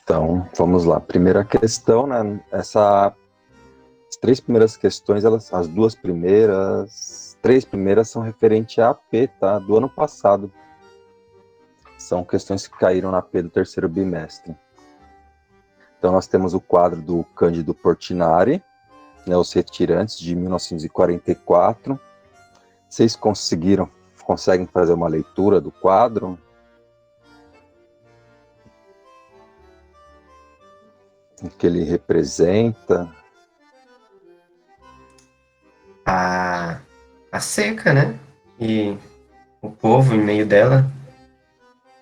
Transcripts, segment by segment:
Então, vamos lá. Primeira questão, né? As três primeiras questões, as três primeiras são referentes a AP, tá? Do ano passado. São questões que caíram na AP do terceiro bimestre. Então, nós temos o quadro do Cândido Portinari, né, Os Retirantes, de 1944. Vocês conseguem fazer uma leitura do quadro? O que ele representa? A seca, né? E o povo em meio dela,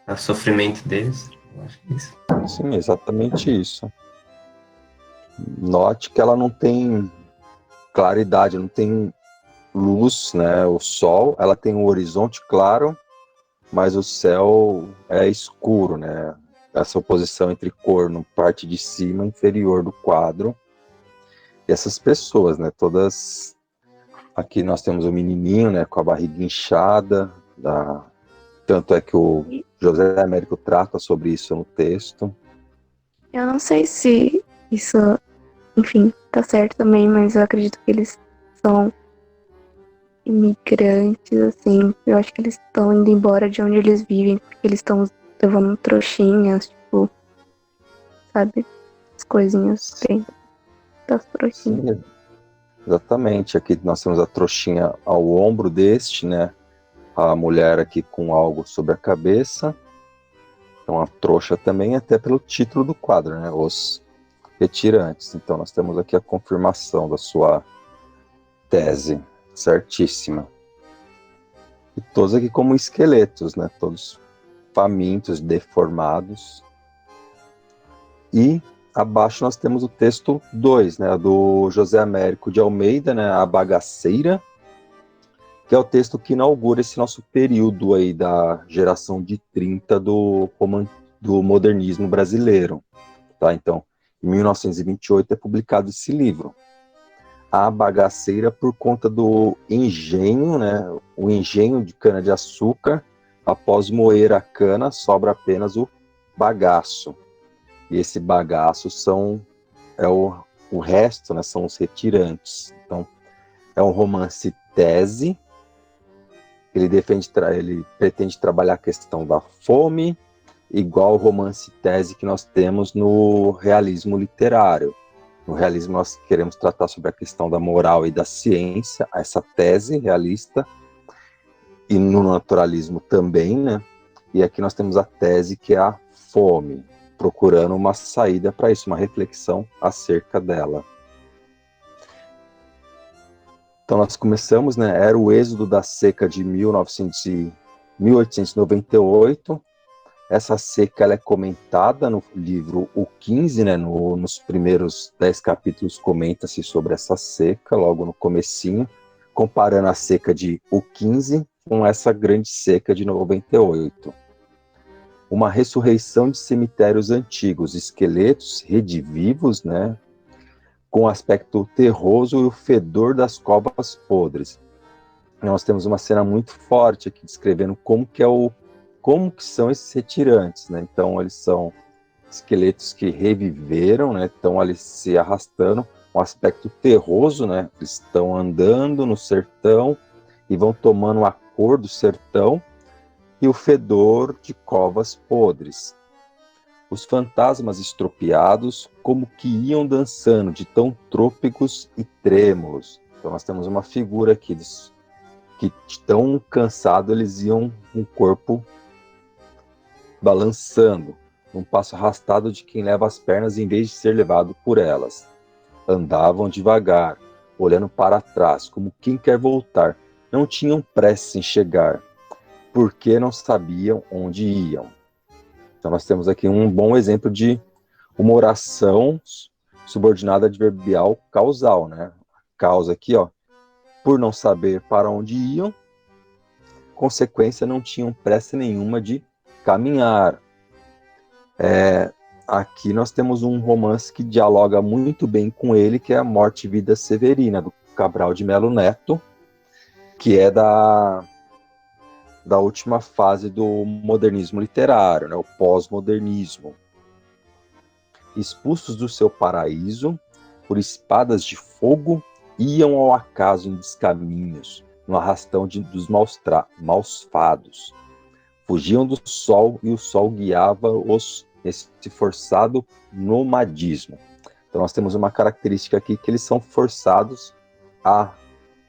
o sofrimento deles. Eu acho que é isso. Sim, exatamente isso. Note que ela não tem claridade, não tem luz, né? O sol, ela tem um horizonte claro, mas o céu é escuro, né? Essa oposição entre cor na parte de cima e inferior do quadro. E essas pessoas, né? Todas. Aqui nós temos o menininho, né? Com a barriga inchada. Tanto é que o José Américo trata sobre isso no texto. Eu não sei se isso, enfim, tá certo também, mas eu acredito que eles são imigrantes, assim. Eu acho que eles estão indo embora de onde eles vivem, porque eles estão levando trouxinhas, tipo, sabe? As coisinhas dentro das trouxinhas. Sim, exatamente. Aqui nós temos a trouxinha ao ombro deste, né? A mulher aqui com algo sobre a cabeça. Então a trouxa também, até pelo título do quadro, né? Os Retirantes. Então nós temos aqui a confirmação da sua tese, certíssima. E todos aqui como esqueletos, né? Todos famintos, deformados. E abaixo nós temos o texto 2, né? Do José Américo de Almeida, né? A Bagaceira, que é o texto que inaugura esse nosso período aí da geração de 30 do modernismo brasileiro. Tá? Então, em 1928 é publicado esse livro. A Bagaceira, por conta do engenho, né? O engenho de cana-de-açúcar, após moer a cana, sobra apenas o bagaço. E esse bagaço é o resto, né? São os retirantes. Então, é um romance tese. Ele pretende trabalhar a questão da fome, igual o romance tese que nós temos no realismo literário. No realismo nós queremos tratar sobre a questão da moral e da ciência, essa tese realista, e no naturalismo também, né? E aqui nós temos a tese que é a fome, procurando uma saída para isso, uma reflexão acerca dela. Então nós começamos, né? Era o êxodo da seca de 1898. Essa seca ela é comentada no livro O 15, né? Nos primeiros 10 capítulos comenta-se sobre essa seca, logo no comecinho, comparando a seca de O 15 com essa grande seca de 98. Uma ressurreição de cemitérios antigos, esqueletos redivivos, né? Com aspecto terroso e o fedor das covas podres. Nós temos uma cena muito forte aqui descrevendo como que são esses retirantes, né? Então eles são esqueletos que reviveram, né? Estão ali se arrastando, um aspecto terroso, né? Eles estão andando no sertão e vão tomando a cor do sertão e o fedor de covas podres. Os fantasmas estropiados, como que iam dançando de tão trôpegos e trêmulos. Então nós temos uma figura aqui que de tão cansado eles iam com o corpo balançando, num passo arrastado de quem leva as pernas em vez de ser levado por elas. Andavam devagar, olhando para trás, como quem quer voltar. Não tinham pressa em chegar, porque não sabiam onde iam. Então nós temos aqui um bom exemplo de uma oração subordinada adverbial causal, né? Causa aqui, ó, por não saber para onde iam, consequência, não tinham pressa nenhuma de caminhar. Aqui nós temos um romance que dialoga muito bem com ele, que é A Morte e Vida Severina, do Cabral de Melo Neto, que é da última fase do modernismo literário, né, o pós-modernismo. expulsos do seu paraíso, por espadas de fogo, iam ao acaso em descaminhos, no arrastão dos maus fados. Fugiam do sol e o sol guiava-os nesse forçado nomadismo. Então nós temos uma característica aqui que eles são forçados a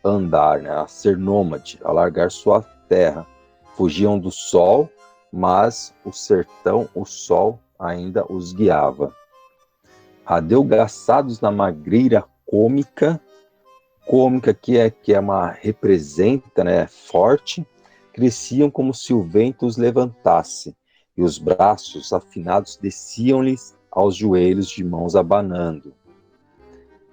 andar, né, a ser nômade, a largar sua terra. Fugiam do sol, mas o sertão, o sol, ainda os guiava. Adelgaçados na magreira cômica que é uma representa, né, forte, cresciam como se o vento os levantasse, e os braços afinados desciam-lhes aos joelhos de mãos abanando.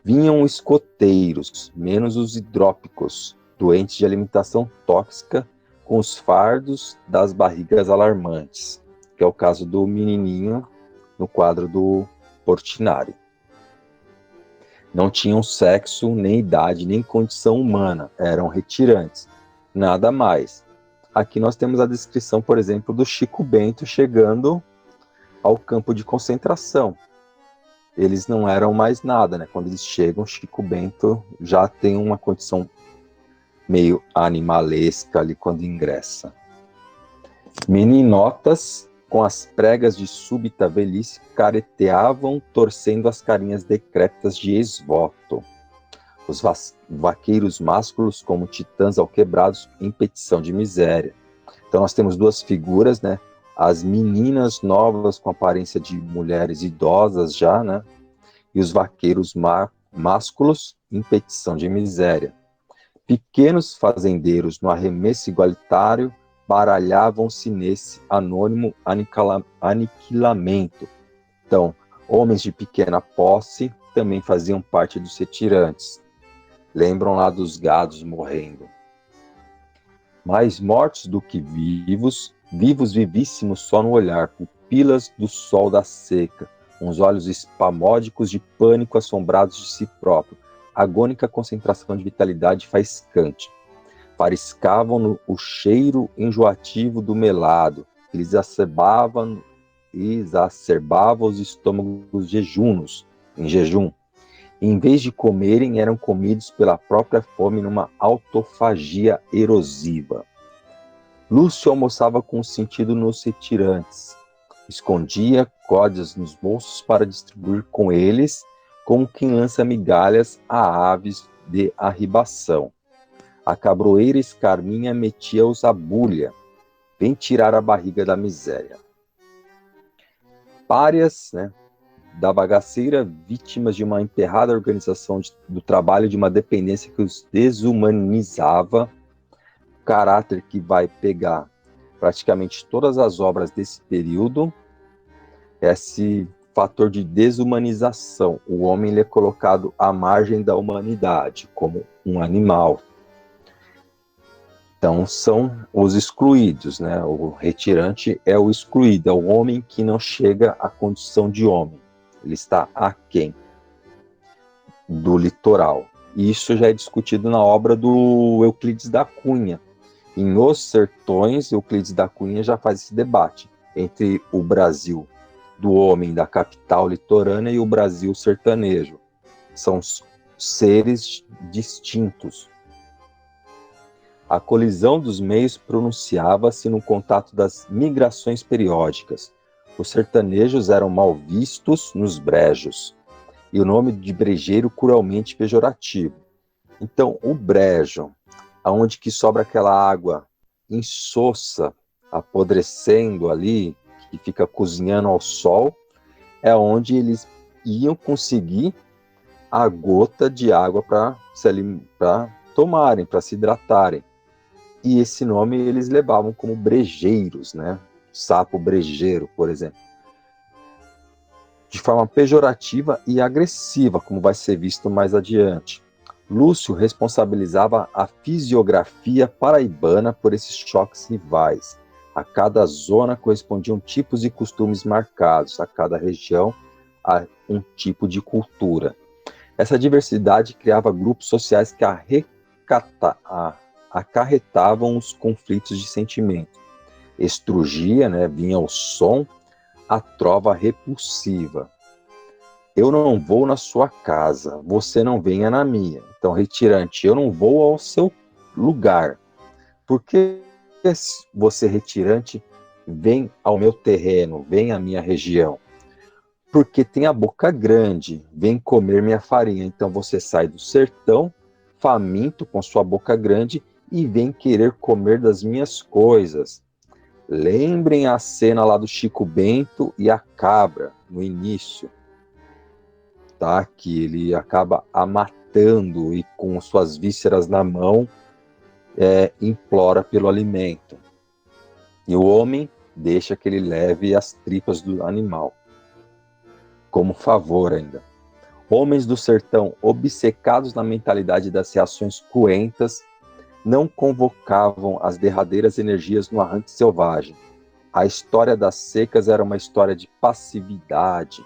Vinham escoteiros, menos os hidrópicos, doentes de alimentação tóxica, com os fardos das barrigas alarmantes, que é o caso do menininho no quadro do Portinari. Não tinham sexo, nem idade, nem condição humana, eram retirantes, nada mais. Aqui nós temos a descrição, por exemplo, do Chico Bento chegando ao campo de concentração. Eles não eram mais nada, né? Quando eles chegam, Chico Bento já tem uma condição meio animalesca ali quando ingressa. Meninotas, com as pregas de súbita velhice, careteavam, torcendo as carinhas decrépitas de ex-voto. Os vaqueiros másculos, como titãs alquebrados, em petição de miséria. Então nós temos duas figuras, né? As meninas novas com aparência de mulheres idosas já, né? E os vaqueiros másculos em petição de miséria. Pequenos fazendeiros no arremesso igualitário baralhavam-se nesse anônimo aniquilamento. Então, homens de pequena posse também faziam parte dos retirantes. Lembram lá dos gados morrendo. Mais mortos do que vivos, vivos vivíssimos só no olhar, pupilas do sol da seca, uns olhos espamódicos de pânico assombrados de si próprio, agônica concentração de vitalidade faiscante. Fariscavam o cheiro enjoativo do melado, que lhes exacerbava os estômagos em jejum. Em vez de comerem, eram comidos pela própria fome numa autofagia erosiva. Lúcio almoçava com o sentido nos retirantes. Escondia códias nos bolsos para distribuir com eles, como quem lança migalhas a aves de arribação. A cabroeira escarminha metia-os à bulha. Vem tirar a barriga da miséria. Párias, né, da bagaceira, vítimas de uma emperrada organização do trabalho, de uma dependência que os desumanizava, caráter que vai pegar praticamente todas as obras desse período, esse fator de desumanização. O homem ele é colocado à margem da humanidade, como um animal. Então, são os excluídos, né? O retirante é o excluído, é o homem que não chega à condição de homem. Ele está aquém do litoral. E isso já é discutido na obra do Euclides da Cunha. Em Os Sertões, Euclides da Cunha já faz esse debate entre o Brasil do homem da capital litorânea e o Brasil sertanejo. São seres distintos. A colisão dos meios pronunciava-se no contato das migrações periódicas. Os sertanejos eram mal vistos nos brejos, e o nome de brejeiro cruelmente pejorativo. Então, o brejo, aonde que sobra aquela água insossa, apodrecendo ali, que fica cozinhando ao sol, é onde eles iam conseguir a gota de água para tomarem, para se hidratarem. E esse nome eles levavam como brejeiros, né? Sapo brejeiro, por exemplo. De forma pejorativa e agressiva, como vai ser visto mais adiante. Lúcio responsabilizava a fisiografia paraibana por esses choques rivais. A cada zona correspondiam tipos e costumes marcados, a cada região a um tipo de cultura. Essa diversidade criava grupos sociais que acarretavam os conflitos de sentimento. Estrugia, né, vinha o som, a trova repulsiva. Eu não vou na sua casa, você não venha na minha. Então, retirante, eu não vou ao seu lugar. Por que você, retirante, vem ao meu terreno, vem à minha região? Porque tem a boca grande, vem comer minha farinha. Então você sai do sertão, faminto, com sua boca grande, e vem querer comer das minhas coisas. Lembrem a cena lá do Chico Bento e a cabra, no início, tá? Que ele acaba a matando e com suas vísceras na mão, implora pelo alimento. E o homem deixa que ele leve as tripas do animal, como favor ainda. Homens do sertão, obcecados na mentalidade das reações cruentas, não convocavam as derradeiras energias no arranque selvagem. A história das secas era uma história de passividade.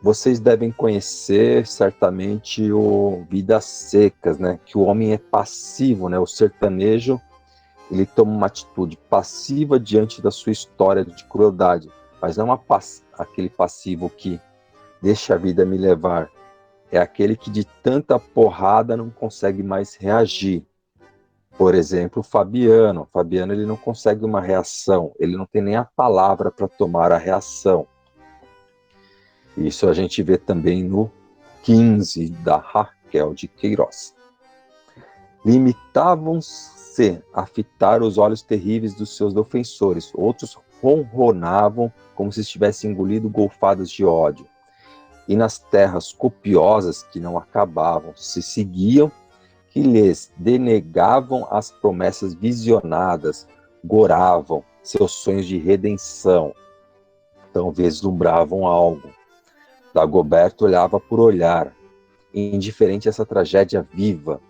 Vocês devem conhecer certamente o Vidas Secas, né? Que o homem é passivo, né? O sertanejo, ele toma uma atitude passiva diante da sua história de crueldade, mas não aquele passivo que deixa a vida me levar. É aquele que de tanta porrada não consegue mais reagir. Por exemplo, o Fabiano. O Fabiano, ele não consegue uma reação, ele não tem nem a palavra para tomar a reação. Isso a gente vê também no 15 da Raquel de Queiroz. Limitavam-se a fitar os olhos terríveis dos seus ofensores. Outros ronronavam como se estivessem engolindo golfadas de ódio. E nas terras copiosas que não acabavam, se seguiam, que lhes denegavam as promessas visionadas, goravam seus sonhos de redenção. Então vislumbravam algo. Dagoberto olhava por olhar, indiferente a essa tragédia viva.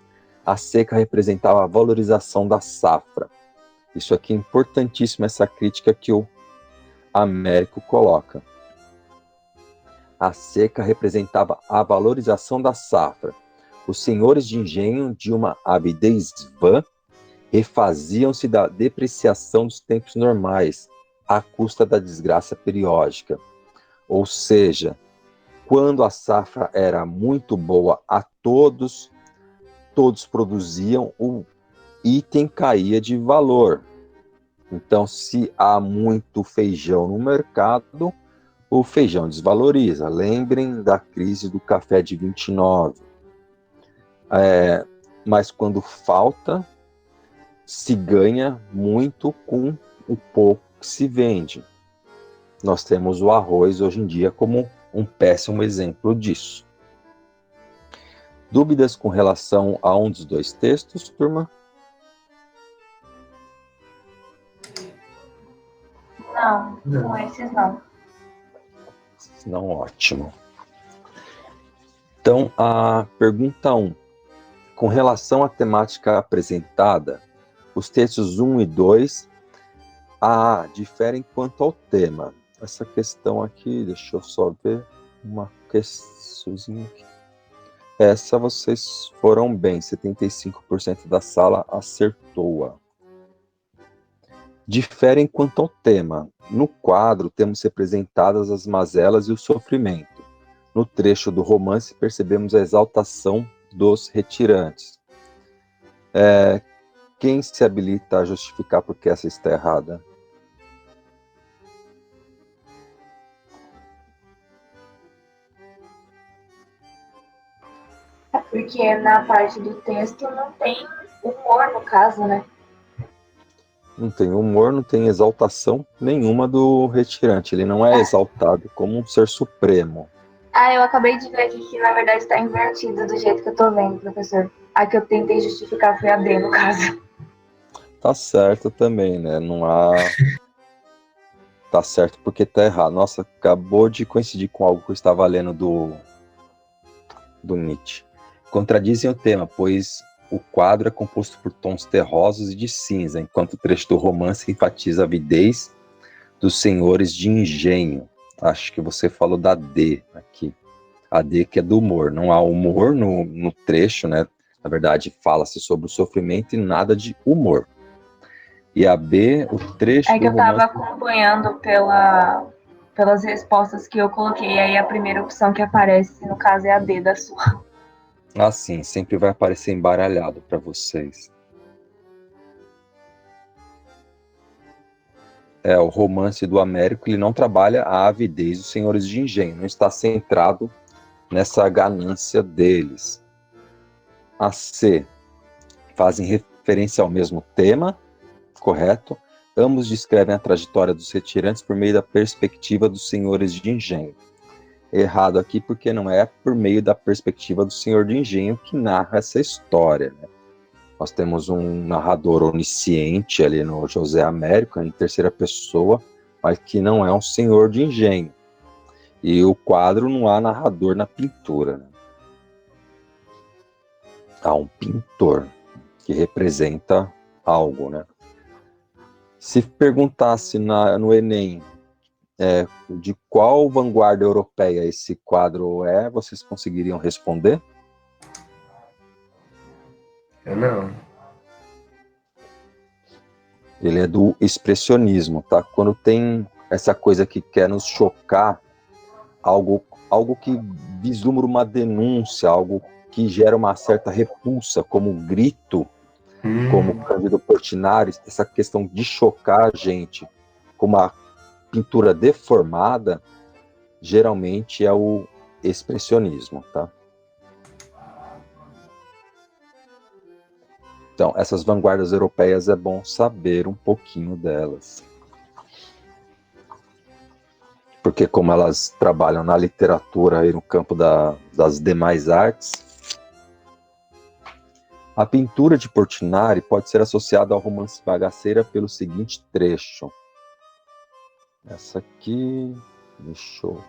A seca representava a valorização da safra. Isso aqui é importantíssimo, essa crítica que o Américo coloca. A seca representava a valorização da safra. Os senhores de engenho, de uma avidez vã, refaziam-se da depreciação dos tempos normais, à custa da desgraça periódica. Ou seja, quando a safra era muito boa a todos, todos produziam, o item caía de valor. Então, se há muito feijão no mercado, o feijão desvaloriza. Lembrem da crise do café de 29. Mas quando falta, se ganha muito com o pouco que se vende. Nós temos o arroz hoje em dia como um péssimo exemplo disso. Dúvidas com relação a um dos dois textos, turma? Não, com esses não. Não, ótimo. Então, a pergunta 1. Com relação à temática apresentada, os textos 1 e 2 diferem quanto ao tema. Essa questão aqui, deixa eu só ver uma questãozinha aqui. Essa vocês foram bem, 75% da sala acertou-a. Diferem quanto ao tema. No quadro, temos representadas as mazelas e o sofrimento. No trecho do romance, percebemos a exaltação dos retirantes. Quem se habilita a justificar por que essa está errada? É porque na parte do texto não tem humor, no caso, né? Não tem humor, não tem exaltação nenhuma do retirante. Ele não é exaltado como um ser supremo. Eu acabei de ver aqui que na verdade está invertido do jeito que eu tô vendo, professor. A que eu tentei justificar foi a D, no caso. Tá certo também, né? Não há... Tá certo porque tá errado. Nossa, acabou de coincidir com algo que eu estava lendo do Nietzsche. Contradizem o tema, pois o quadro é composto por tons terrosos e de cinza, enquanto o trecho do romance enfatiza a avidez dos senhores de engenho. Acho que você falou da D aqui. A D que é do humor. Não há humor no trecho, né? Na verdade, fala-se sobre o sofrimento e nada de humor. E a B, o trecho É que do eu tava romance... acompanhando pela pelas respostas que eu coloquei. Aí a primeira opção que aparece, no caso, é a D da sua. Assim, sempre vai aparecer embaralhado para vocês. O romance do Américo, ele não trabalha a avidez dos senhores de engenho, não está centrado nessa ganância deles. A C, fazem referência ao mesmo tema, correto? Ambos descrevem a trajetória dos retirantes por meio da perspectiva dos senhores de engenho. Errado aqui porque não é por meio da perspectiva do senhor de engenho que narra essa história, né? Nós temos um narrador onisciente ali no José Américo, em terceira pessoa, mas que não é um senhor de engenho. E o quadro não há narrador na pintura, né? Há um pintor que representa algo, né? Se perguntasse no Enem de qual vanguarda europeia esse quadro é, vocês conseguiriam responder? Eu não. Ele é do expressionismo, tá? Quando tem essa coisa que quer nos chocar, algo que vislumbra uma denúncia, algo que gera uma certa repulsa, como um grito, como Cândido Portinari, essa questão de chocar a gente com uma pintura deformada, geralmente é o expressionismo, tá? Então, essas vanguardas europeias é bom saber um pouquinho delas. Porque como elas trabalham na literatura e no campo das demais artes, a pintura de Portinari pode ser associada ao romance Bagaceira pelo seguinte trecho. Essa aqui, deixa eu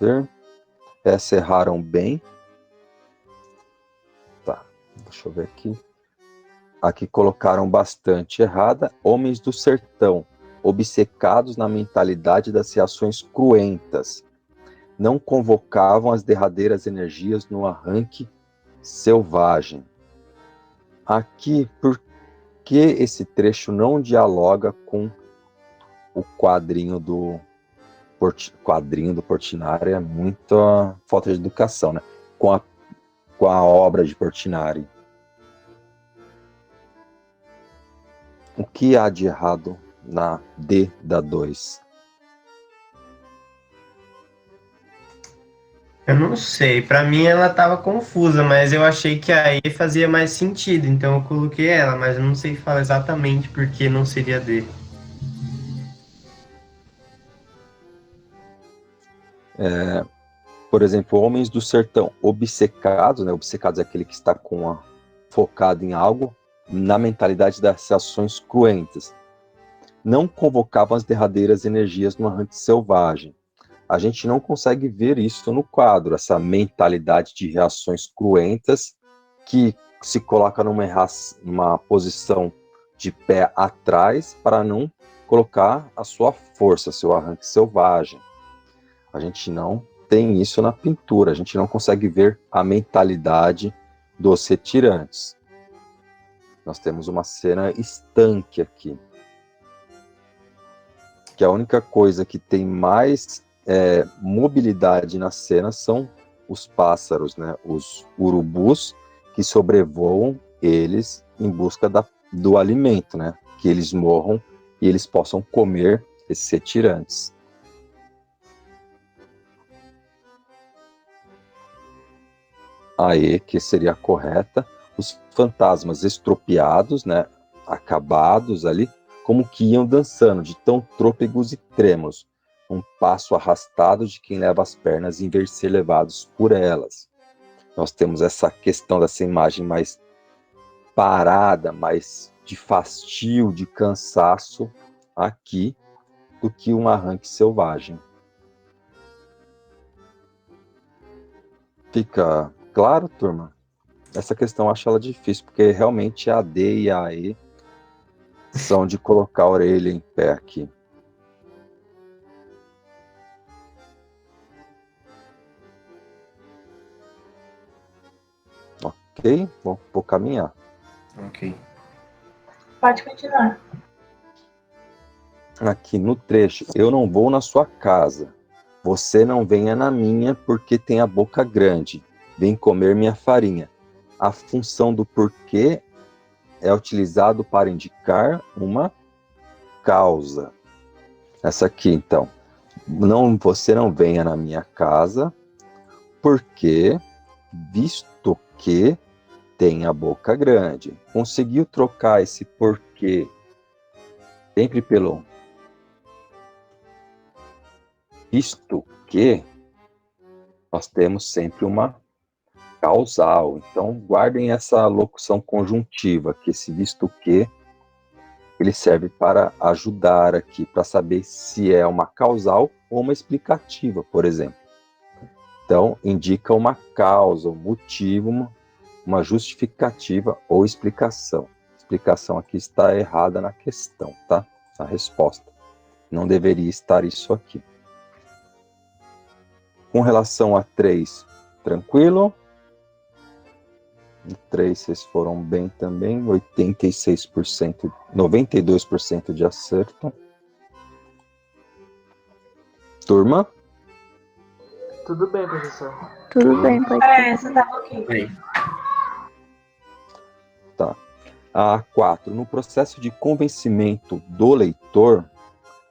ver. Essa erraram bem. Tá, deixa eu ver aqui. Aqui colocaram bastante errada. Homens do sertão, obcecados na mentalidade das reações cruentas, não convocavam as derradeiras energias no arranque selvagem. Aqui, por que esse trecho não dialoga com o quadrinho do Portinari? É muita falta de educação, né? Com a obra de Portinari. O que há de errado na D da 2? Eu não sei. Pra mim ela tava confusa, mas eu achei que a E fazia mais sentido, então eu coloquei ela, mas eu não sei falar exatamente por que não seria D. Por exemplo, homens do sertão obcecados, né? Obcecados é aquele que está focado em algo, na mentalidade das ações cruentas. Não convocavam as derradeiras energias no arranque selvagem. A gente não consegue ver isso no quadro, essa mentalidade de reações cruentas que se coloca numa posição de pé atrás para não colocar a sua força, seu arranque selvagem. A gente não tem isso na pintura, a gente não consegue ver a mentalidade dos retirantes. Nós temos uma cena estanque aqui, que a única coisa que tem mais mobilidade na cena são os pássaros, né? Os urubus que sobrevoam eles em busca do alimento, né? Que eles morram e eles possam comer esses retirantes. A E, que seria a correta, os fantasmas estropiados, né? Acabados ali, como que iam dançando, de tão trôpegos e trêmulos, um passo arrastado de quem leva as pernas em vez de ser levados por elas. Nós temos essa questão dessa imagem mais parada, mais de fastio, de cansaço aqui, do que um arranque selvagem. Fica claro, turma? Essa questão eu acho ela difícil, porque realmente a D e a E são de colocar a orelha em pé aqui. Ok? Vou caminhar. Ok. Pode continuar. aqui no trecho, eu não vou na sua casa, você não venha na minha porque tem a boca grande, vem comer minha farinha. A função do porquê é utilizado para indicar uma causa. Essa aqui, então, você não venha na minha casa porque, visto que tem a boca grande. Conseguiu trocar esse porquê sempre pelo visto que, nós temos sempre uma causal. Então, guardem essa locução conjuntiva, que esse visto que, ele serve para ajudar aqui, para saber se é uma causal ou uma explicativa, por exemplo. Então, indica uma causa, um motivo, uma justificativa ou explicação. A explicação aqui está errada na questão, tá? A resposta. Não deveria estar isso aqui. Com relação a 3, tranquilo? Em 3 vocês foram bem também, 86%, 92% de acerto. Turma? Tudo bem, professor. Tudo bem, pode ser. Essa tava ok. Tá. A 4. No processo de convencimento do leitor,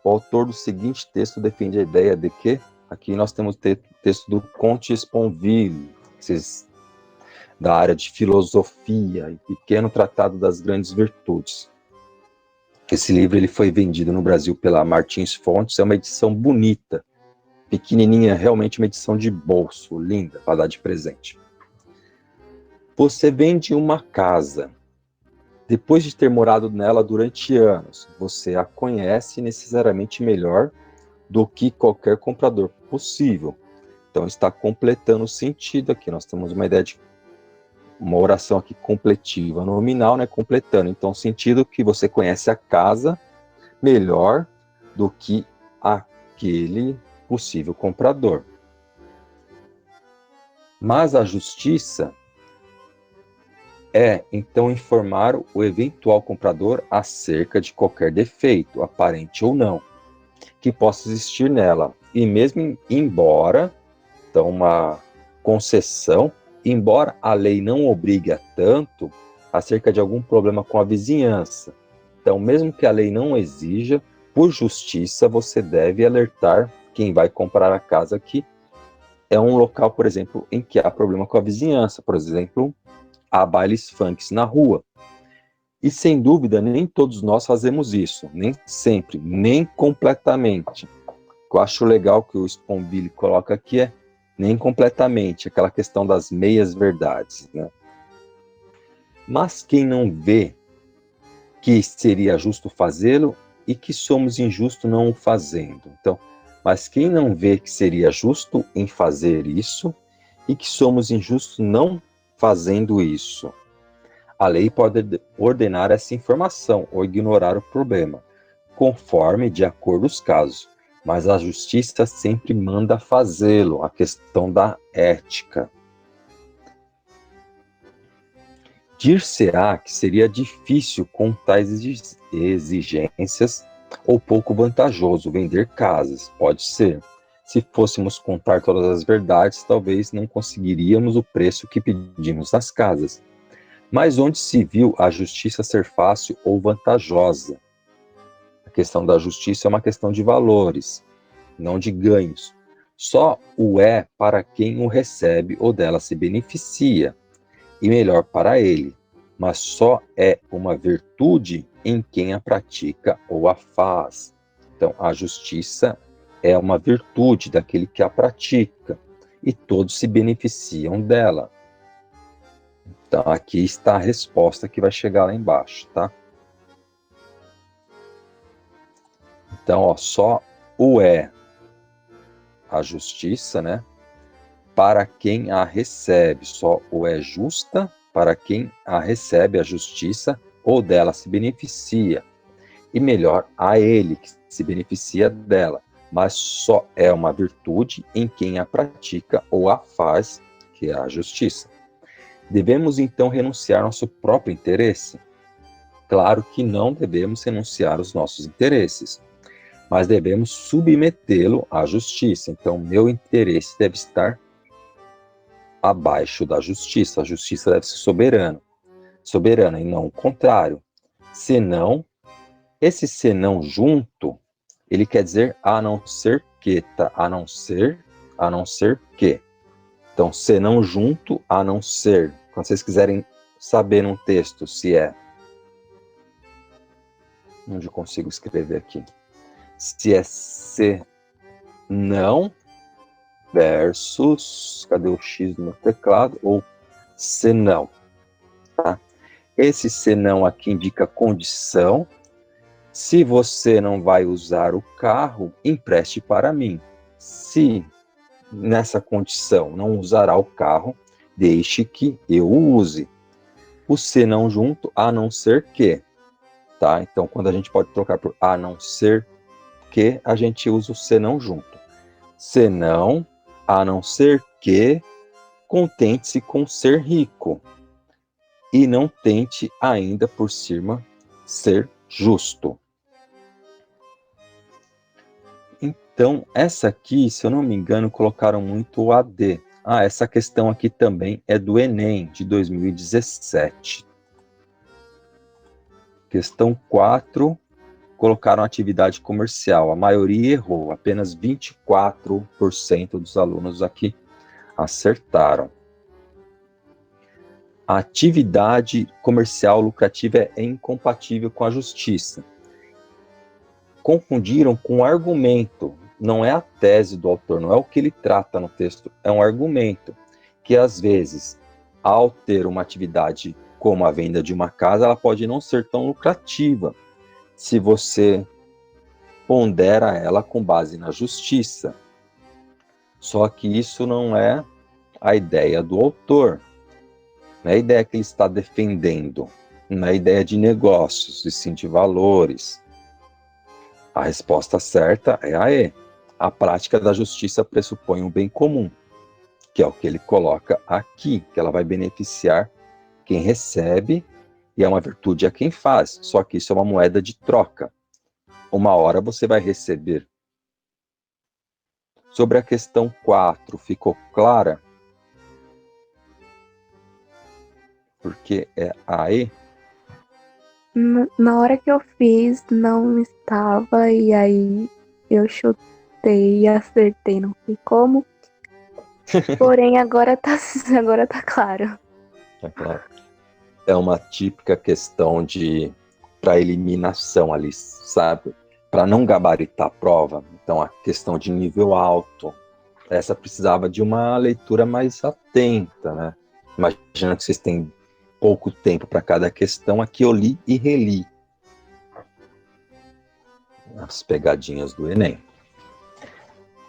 o autor do seguinte texto defende a ideia de que, aqui nós temos o texto do Comte Sponville, da área de filosofia, e Pequeno Tratado das Grandes Virtudes. Esse livro ele foi vendido no Brasil pela Martins Fontes, é uma edição bonita, pequenininha, realmente uma edição de bolso, linda, para dar de presente. Você vende uma casa. Depois de ter morado nela durante anos, você a conhece necessariamente melhor do que qualquer comprador possível. Então está completando o sentido aqui. Nós temos uma ideia de uma oração aqui completiva, nominal, né? Completando. Então, sentido que você conhece a casa melhor do que aquele possível comprador. Mas a justiça é, então, informar o eventual comprador acerca de qualquer defeito, aparente ou não, que possa existir nela. E mesmo embora, então, uma concessão, embora a lei não obrigue a tanto, acerca de algum problema com a vizinhança. Então, mesmo que a lei não exija, por justiça, você deve alertar quem vai comprar a casa que é um local, por exemplo, em que há problema com a vizinhança. Por exemplo, há bailes funks na rua. E, sem dúvida, nem todos nós fazemos isso. Nem sempre, nem completamente. O que eu acho legal que o Sponville coloca aqui é nem completamente, aquela questão das meias verdades, né? Mas quem não vê que seria justo fazê-lo e que somos injustos não o fazendo. Então, mas quem não vê que seria justo em fazer isso e que somos injustos não fazendo isso. A lei pode ordenar essa informação ou ignorar o problema, conforme de acordo os casos. Mas a justiça sempre manda fazê-lo, a questão da ética. Dir-se-á que seria difícil com tais exigências ou pouco vantajoso vender casas, pode ser. Se fôssemos contar todas as verdades, talvez não conseguiríamos o preço que pedimos nas casas. Mas onde se viu a justiça ser fácil ou vantajosa? A questão da justiça é uma questão de valores, não de ganhos. Só o é para quem o recebe ou dela se beneficia, e melhor para ele, mas só é uma virtude em quem a pratica ou a faz. Então, a justiça é uma virtude daquele que a pratica, e todos se beneficiam dela. Então, aqui está a resposta que vai chegar lá embaixo, tá? Então, ó, só o é a justiça, né? Para quem a recebe, só o é justa para quem a recebe a justiça ou dela se beneficia, e melhor a ele que se beneficia dela, mas só é uma virtude em quem a pratica ou a faz, que é a justiça. Devemos então renunciar ao nosso próprio interesse? Claro que não devemos renunciar aos nossos interesses. mas devemos submetê-lo à justiça. Então, meu interesse deve estar abaixo da justiça. A justiça deve ser soberana e não o contrário. Senão, esse senão junto, ele quer dizer a não ser que, tá? A não ser que. Então, senão junto, a não ser. Quando vocês quiserem saber num texto se é... Onde eu consigo escrever aqui? Se é senão versus... Cadê o X no meu teclado? Ou senão. Tá? Esse senão aqui indica condição. Se você não vai usar o carro, empreste para mim. Se nessa condição não usará o carro, deixe que eu o use. O senão junto, a não ser que. Tá? Então, quando a gente pode trocar por a não ser que, a gente usa o senão junto. Senão, a não ser que, contente-se com ser rico. E não tente ainda por cima ser justo. Então, essa aqui, se eu não me engano, colocaram muito o AD. Essa questão aqui também é do Enem, de 2017. Questão 4, colocaram atividade comercial. A maioria errou, apenas 24% dos alunos aqui acertaram. A atividade comercial lucrativa é incompatível com a justiça. Confundiram com o argumento. Não é a tese do autor, não é o que ele trata no texto, é um argumento que, às vezes, ao ter uma atividade como a venda de uma casa, ela pode não ser tão lucrativa se você pondera ela com base na justiça. Só que isso não é a ideia do autor, não é a ideia que ele está defendendo, não é a ideia de negócios, e sim de valores. A resposta certa é a E. A prática da justiça pressupõe um bem comum, que é o que ele coloca aqui, que ela vai beneficiar quem recebe e é uma virtude a quem faz. Só que isso é uma moeda de troca. Uma hora você vai receber. Sobre a questão 4, ficou clara? Porque é a E. Na hora que eu fiz, não estava, e aí eu chutei e acertei, não sei como. Porém, agora tá claro. É claro. É uma típica questão para eliminação ali, sabe? Para não gabaritar a prova. Então, a questão de nível alto. Essa precisava de uma leitura mais atenta, né? Imagina que vocês têm pouco tempo para cada questão. Aqui eu li e reli as pegadinhas do Enem.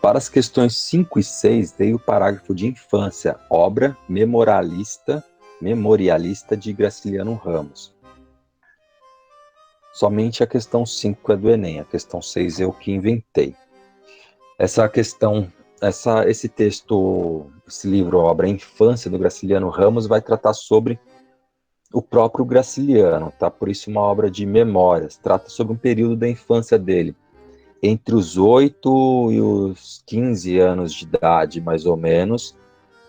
Para as questões 5 e 6, dei o parágrafo de infância, obra memorialista de Graciliano Ramos. Somente a questão 5 é do Enem, a questão 6 eu que inventei. Essa questão, esse texto, esse livro, obra Infância do Graciliano Ramos, vai tratar sobre o próprio Graciliano, tá? Por isso uma obra de memórias, trata sobre um período da infância dele, entre os 8 e os 15 anos de idade, mais ou menos,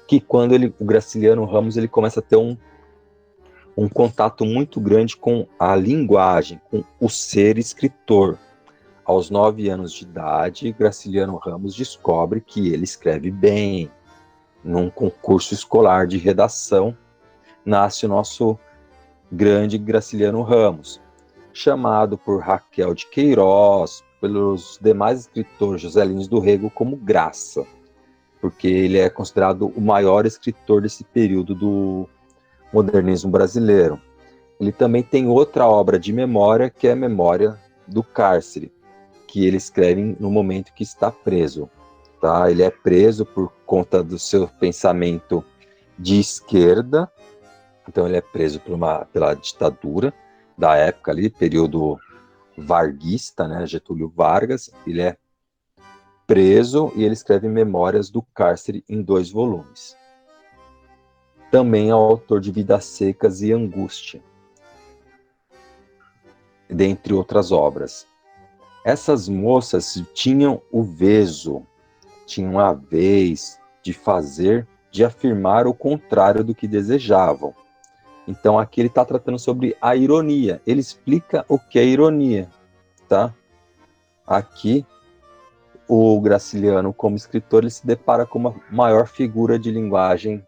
que quando o Graciliano Ramos ele começa a ter um contato muito grande com a linguagem, com o ser escritor. Aos 9 anos de idade, Graciliano Ramos descobre que ele escreve bem. Num concurso escolar de redação, nasce o nosso grande Graciliano Ramos, chamado por Raquel de Queiroz, pelos demais escritores José Lins do Rego como Graça, porque ele é considerado o maior escritor desse período do modernismo brasileiro. Ele também tem outra obra de memória, que é a Memória do Cárcere, que ele escreve no momento que está preso. Tá? Ele é preso por conta do seu pensamento de esquerda, então ele é preso pela ditadura da época ali, período varguista, né, Getúlio Vargas. Ele é preso e ele escreve Memórias do Cárcere em 2 volumes. Também é o autor de Vidas Secas e Angústia, dentre outras obras. Essas moças tinham o veso, tinham a vez de fazer, de afirmar o contrário do que desejavam. Então aqui ele está tratando sobre a ironia. Ele explica o que é ironia, tá? Aqui o Graciliano, como escritor, ele se depara com uma maior figura de linguagem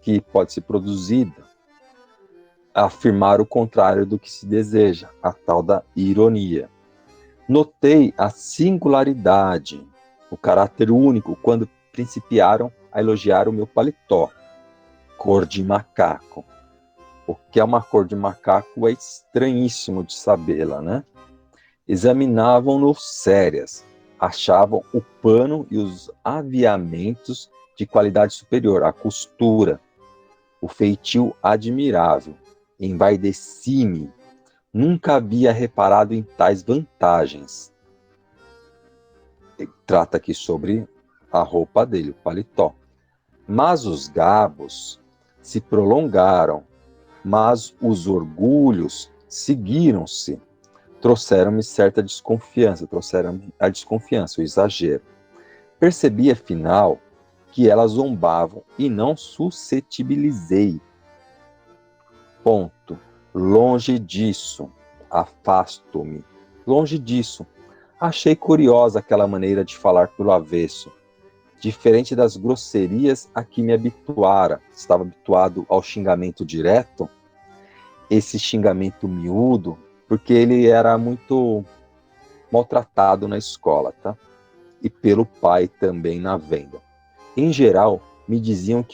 que pode ser produzida, afirmar o contrário do que se deseja, a tal da ironia. Notei a singularidade, o caráter único, quando principiaram a elogiar o meu paletó, cor de macaco. O que é uma cor de macaco é estranhíssimo de sabê-la, né? Examinavam-no sérias, achavam o pano e os aviamentos de qualidade superior, a costura, o feitio admirável. Envaideci-me, nunca havia reparado em tais vantagens. Ele trata aqui sobre a roupa dele, o paletó. Mas os gabos se prolongaram, mas os orgulhos seguiram-se. Trouxeram-me certa desconfiança, trouxeram-me a desconfiança, o exagero. Percebi, afinal, que elas zombavam e não suscetibilizei. Ponto. Longe disso. Afasto-me. Longe disso. Achei curiosa aquela maneira de falar pelo avesso. Diferente das grosserias a que me habituara. Estava habituado ao xingamento direto. Esse xingamento miúdo, porque ele era muito maltratado na escola, tá? E pelo pai também na venda. Em geral, me diziam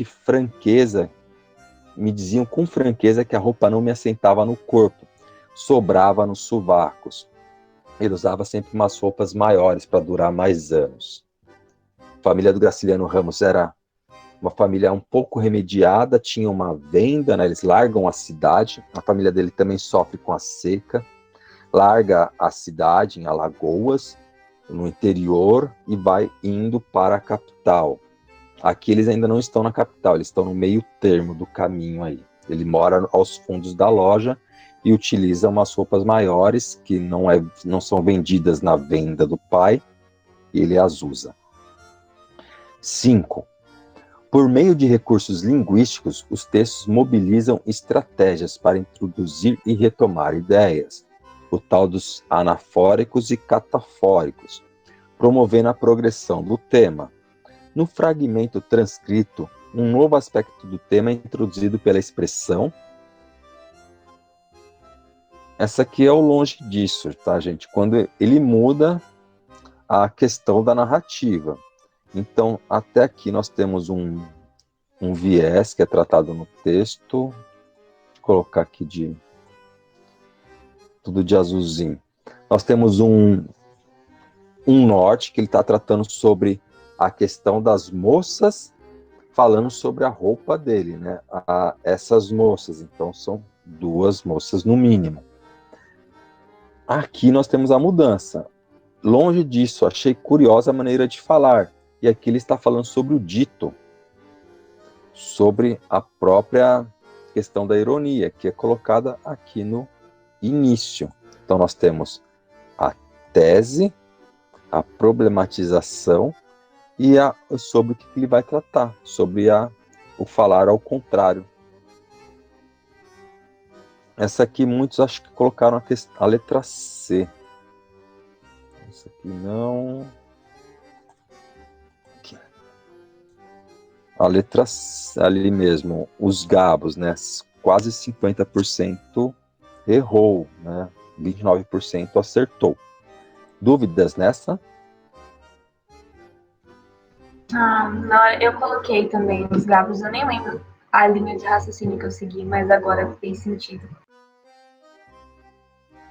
com franqueza que a roupa não me assentava no corpo, sobrava nos sovacos. Ele usava sempre umas roupas maiores para durar mais anos. A família do Graciliano Ramos era uma família um pouco remediada, tinha uma venda, né? Eles largam a cidade, a família dele também sofre com a seca, larga a cidade em Alagoas, no interior, e vai indo para a capital. Aqui eles ainda não estão na capital, eles estão no meio termo do caminho aí. Ele mora aos fundos da loja e utiliza umas roupas maiores que não são vendidas na venda do pai, e ele as usa. 5. Por meio de recursos linguísticos, os textos mobilizam estratégias para introduzir e retomar ideias, o tal dos anafóricos e catafóricos, promovendo a progressão do tema. No fragmento transcrito, um novo aspecto do tema é introduzido pela expressão. Essa aqui é o longe disso, tá, gente? Quando ele muda a questão da narrativa. Então, até aqui nós temos um viés que é tratado no texto. Vou colocar aqui tudo de azulzinho. Nós temos um norte que ele está tratando sobre a questão das moças, falando sobre a roupa dele, né? Essas moças, então são 2 moças no mínimo. Aqui nós temos a mudança. Longe disso, achei curiosa a maneira de falar. E aqui ele está falando sobre o dito, sobre a própria questão da ironia, que é colocada aqui no início. Então nós temos a tese, a problematização e sobre o que ele vai tratar, sobre o falar ao contrário. Essa aqui muitos acho que colocaram a letra C. Essa aqui não. Aqui. A letra C, ali mesmo, os gabos, né? Quase 50% errou, né? 29% acertou. Dúvidas nessa? Eu coloquei também os gabos, eu nem lembro a linha de raciocínio que eu segui, mas agora fez sentido.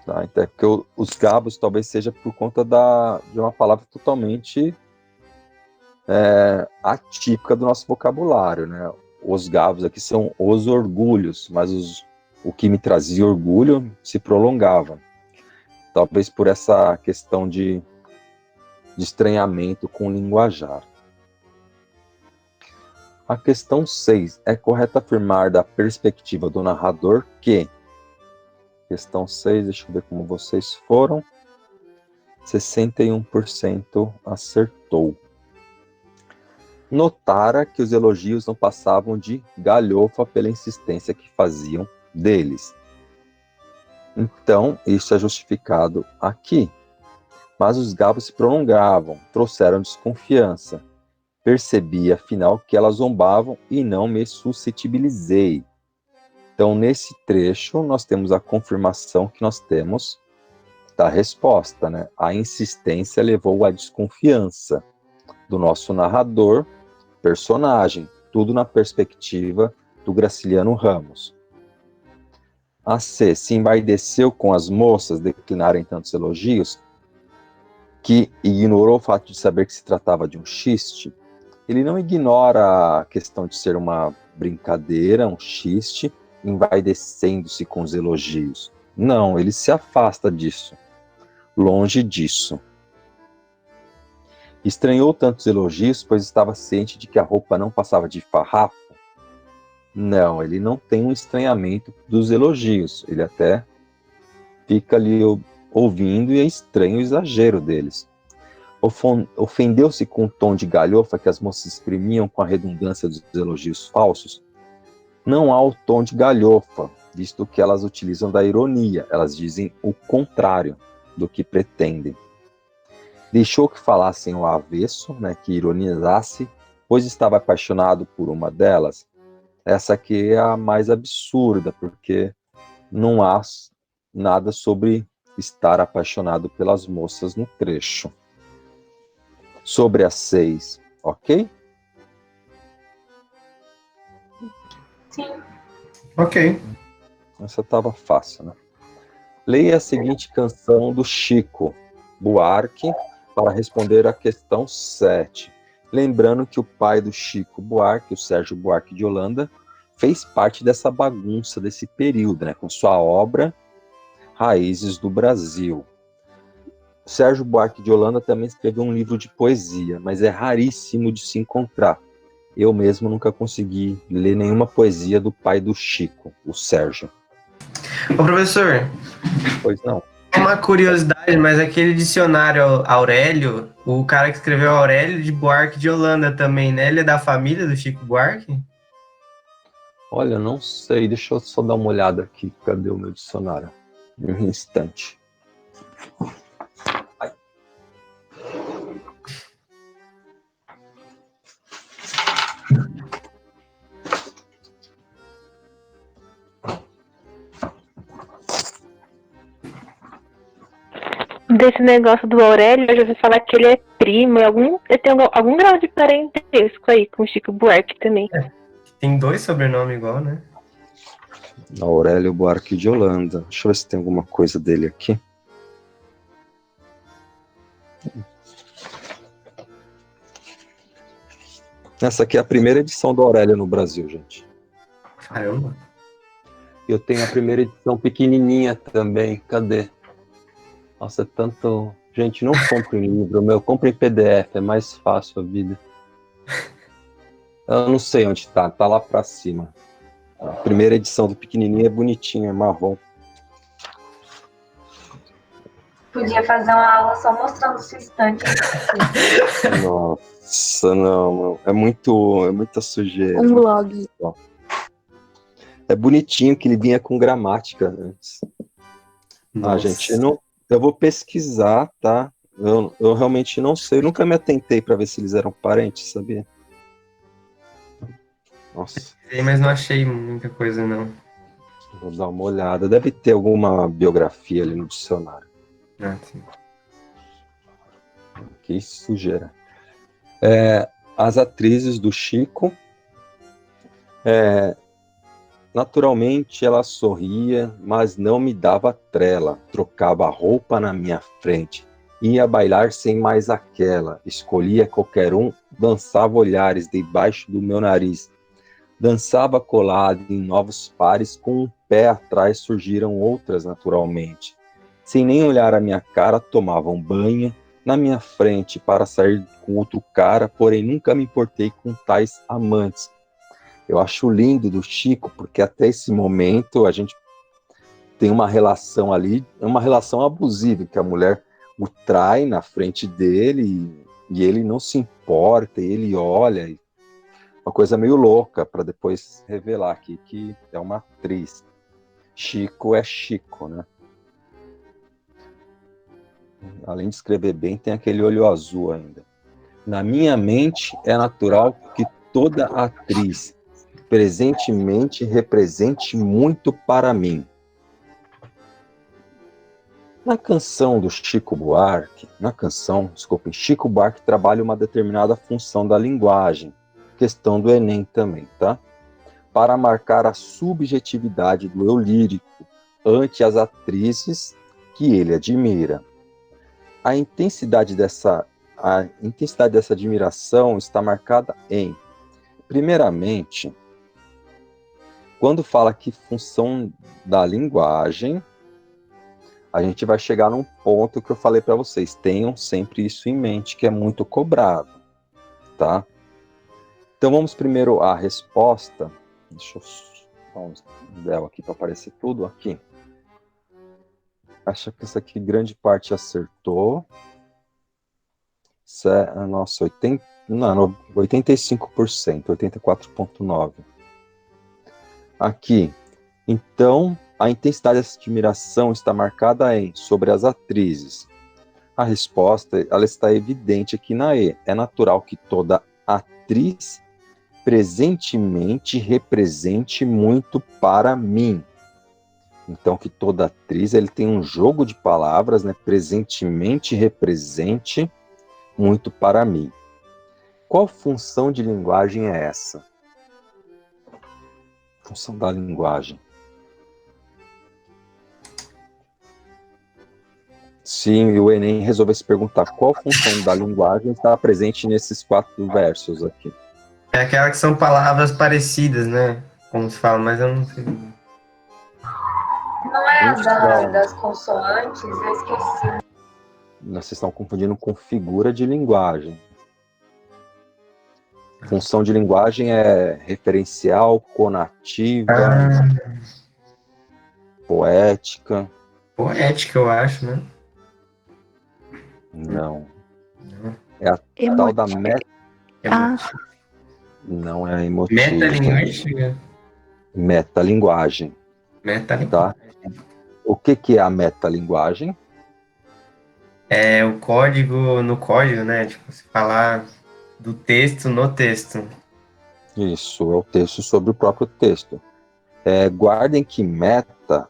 Tá, então é porque os gabos talvez seja por conta de uma palavra totalmente atípica do nosso vocabulário, né? Os gabos aqui são os orgulhos, mas o que me trazia orgulho se prolongava. Talvez por essa questão de estranhamento com o linguajar. A questão 6. É correto afirmar da perspectiva do narrador que... Questão 6, deixa eu ver como vocês foram. 61% acertou. Notara que os elogios não passavam de galhofa pela insistência que faziam deles. Então, isso é justificado aqui. Mas os gabos se prolongavam, trouxeram desconfiança. Percebi, afinal, que elas zombavam e não me suscetibilizei. Então, nesse trecho, nós temos a confirmação que nós temos da resposta, né? A insistência levou à desconfiança do nosso narrador, personagem, tudo na perspectiva do Graciliano Ramos. A C. Se envaideceu com as moças declinarem tantos elogios, que ignorou o fato de saber que se tratava de um xiste. Ele não ignora a questão de ser uma brincadeira, um xiste, envaidecendo-se com os elogios. Não, ele se afasta disso. Longe disso. Estranhou tantos elogios, pois estava ciente de que a roupa não passava de farrapo? Não, ele não tem um estranhamento dos elogios. Ele até fica ali ouvindo e é estranho o exagero deles. Ofendeu-se com o tom de galhofa que as moças exprimiam com a redundância dos elogios falsos? Não há o tom de galhofa, visto que elas utilizam da ironia. Elas dizem o contrário do que pretendem. Deixou que falassem ao avesso, né, que ironizasse, pois estava apaixonado por uma delas. Essa aqui é a mais absurda, porque não há nada sobre estar apaixonado pelas moças no trecho. Sobre as 6, ok? Sim. Ok. Essa estava fácil, né? Leia a seguinte canção do Chico Buarque para responder à questão 7. Lembrando que o pai do Chico Buarque, o Sérgio Buarque de Holanda, fez parte dessa bagunça desse período, né, com sua obra Raízes do Brasil. Sérgio Buarque de Holanda também escreveu um livro de poesia, mas é raríssimo de se encontrar. Eu mesmo nunca consegui ler nenhuma poesia do pai do Chico, o Sérgio. Ô, professor, Pois não. uma curiosidade, mas aquele dicionário Aurélio, o cara que escreveu Aurélio de Buarque de Holanda também, né? Ele é da família do Chico Buarque? Olha, não sei, deixa eu só dar uma olhada aqui. Cadê o meu dicionário? Um instante. Ai. Desse negócio do Aurélio, eu já ouvi falar que ele é primo, ele tem algum grau de parentesco aí com o Chico Buarque também. Tem 2 sobrenomes igual, né? Aurélio Buarque de Holanda. Deixa eu ver se tem alguma coisa dele aqui. Essa aqui é a primeira edição do Aurélio no Brasil, gente. Caramba. Eu tenho a primeira edição pequenininha também. Cadê? Nossa, é tanto... Gente, não compre em livro, meu. Compre em PDF, é mais fácil a vida. Eu não sei onde tá. Tá lá pra cima. A primeira edição do pequenininho é bonitinha, é marrom. Podia fazer uma aula só mostrando sua estante. Nossa, não. É muita sujeira. Um blog. É bonitinho que ele vinha com gramática antes. Nossa. Gente, eu vou pesquisar, tá? Eu realmente não sei. Eu nunca me atentei para ver se eles eram parentes, sabia? Nossa, Sei, mas não achei muita coisa, não. vou dar uma olhada. Deve ter alguma biografia ali no dicionário. Ah, sim. Que sujeira. As atrizes do Chico, naturalmente ela sorria, mas não me dava trela, trocava a roupa na minha frente, ia bailar sem mais aquela, escolhia qualquer um, dançava olhares debaixo do meu nariz, dançava colado em novos pares, com um pé atrás surgiram outras naturalmente. Sem nem olhar a minha cara, tomavam banho na minha frente para sair com outro cara, porém nunca me importei com tais amantes. Eu acho lindo do Chico, porque até esse momento a gente tem uma relação ali, uma relação abusiva, que a mulher o trai na frente dele e ele não se importa, ele olha, uma coisa meio louca, para depois revelar aqui que é uma atriz. Chico é Chico, né? Além de escrever bem, tem aquele olho azul ainda. Na minha mente, é natural que toda atriz presentemente represente muito para mim. Na canção do Chico Buarque, Chico Buarque trabalha uma determinada função da linguagem, questão do Enem também, tá? Para marcar a subjetividade do eu lírico ante as atrizes que ele admira. A intensidade dessa admiração está marcada em, primeiramente, quando fala que função da linguagem, a gente vai chegar num ponto que eu falei para vocês, tenham sempre isso em mente, que é muito cobrado, tá? Então vamos primeiro à resposta. Deixa eu dar um del aqui para aparecer tudo aqui. Acho que essa aqui grande parte acertou. Nossa, 85%, 84,9%. Aqui, então, a intensidade dessa admiração está marcada em sobre as atrizes. A resposta, ela está evidente aqui na E. É natural que toda atriz presentemente represente muito para mim. Então, que toda atriz, ele tem um jogo de palavras, né? Presentemente represente muito para mim. Qual função de linguagem é essa? Função da linguagem. Sim, o Enem resolveu se perguntar qual função da linguagem está presente nesses 4 versos aqui. É aquela que são palavras parecidas, né? Como se fala, mas eu não sei. Não é a das consoantes, eu esqueci. Vocês estão confundindo com figura de linguagem. Função de linguagem é referencial, conativa, poética. Poética, eu acho, né? Não. É a tal da meta. Não é emotiva. Metalinguagem? Metalinguagem. Tá? O que é a metalinguagem? É o código no código, né? Tipo, se falar do texto no texto. Isso, é o texto sobre o próprio texto. Guardem que meta,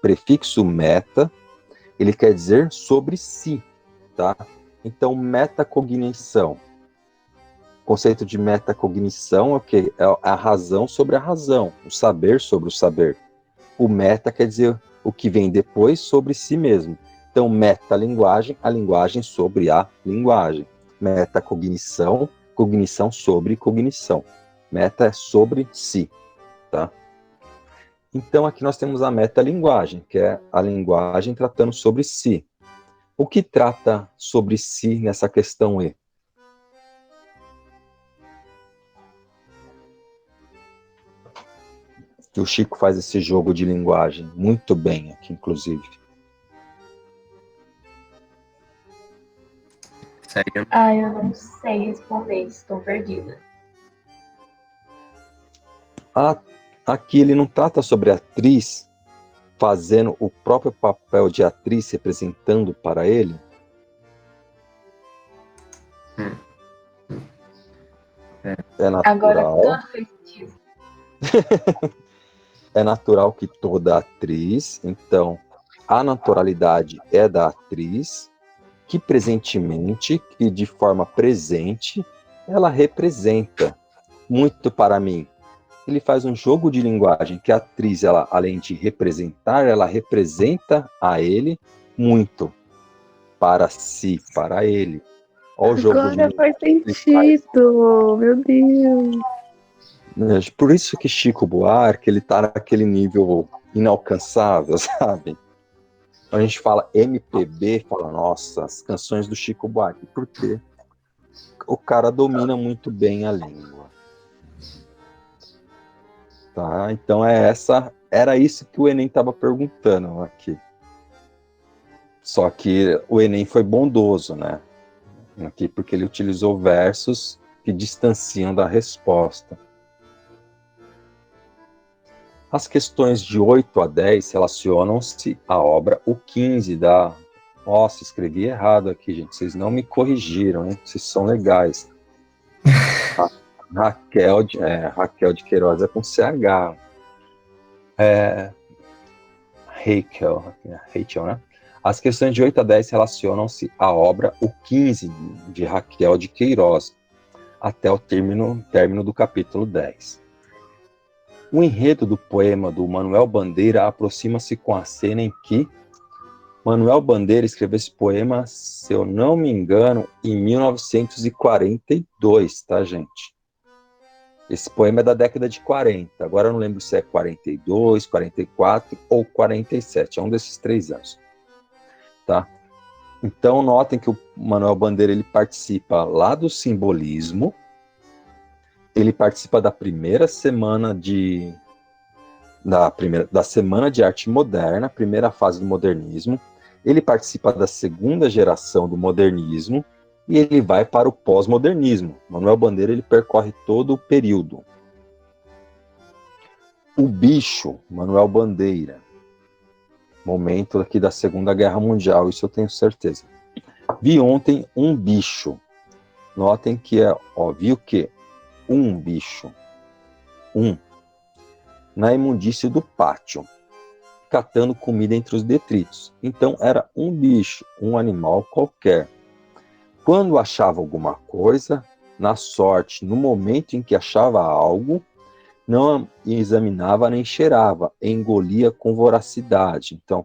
prefixo meta, ele quer dizer sobre si, tá? Então, metacognição. O conceito de metacognição é o quê? É a razão sobre a razão, o saber sobre o saber. O meta quer dizer o que vem depois sobre si mesmo. Então, metalinguagem, a linguagem sobre a linguagem. Metacognição, cognição sobre cognição. Meta é sobre si, tá? Então, aqui nós temos a metalinguagem, que é a linguagem tratando sobre si. O que trata sobre si nessa questão E? O Chico faz esse jogo de linguagem muito bem aqui, inclusive. Eu não sei responder, estou perdida. Aqui ele não trata sobre a atriz fazendo o próprio papel de atriz representando para ele? É natural. Agora tudo fez sentido. É natural que toda atriz, então, a naturalidade é da atriz, que presentemente e de forma presente, ela representa muito para mim. Ele faz um jogo de linguagem que a atriz, ela, além de representar, ela representa a ele muito para si, para ele. Olha o jogo Agora faz sentido, meu Deus. Por isso que Chico Buarque, ele tá naquele nível inalcançável, sabe? A gente fala MPB, fala, nossa, as canções do Chico Buarque, porque o cara domina muito bem a língua. Tá? Então era isso que o Enem estava perguntando aqui. Só que o Enem foi bondoso, né? Aqui porque ele utilizou versos que distanciam da resposta. As questões de 8 a 10 relacionam-se à obra O 15 da... Nossa, escrevi errado aqui, gente. Vocês não me corrigiram, hein? Vocês são legais. Raquel de Queiroz é com CH. Rachel, né? As questões de 8 a 10 relacionam-se à obra O 15 de Raquel de Queiroz, até o término do capítulo 10. O enredo do poema do Manuel Bandeira aproxima-se com a cena em que Manuel Bandeira escreveu esse poema, se eu não me engano, em 1942, tá, gente? Esse poema é da década de 40. Agora eu não lembro se é 42, 44 ou 47. É um desses 3 anos. Tá? Então, notem que o Manuel Bandeira ele participa lá do simbolismo. Ele participa da primeira semana da Semana de Arte Moderna, primeira fase do modernismo. Ele participa da segunda geração do modernismo e ele vai para o pós-modernismo. Manuel Bandeira ele percorre todo o período. O bicho, Manuel Bandeira, momento aqui da Segunda Guerra Mundial, isso eu tenho certeza. Vi ontem um bicho. Notem que vi o quê? Um bicho. Na imundície do pátio, catando comida entre os detritos. Então era um bicho, um animal qualquer. Quando achava alguma coisa, na sorte, no momento em que achava algo, não examinava nem cheirava, engolia com voracidade. Então,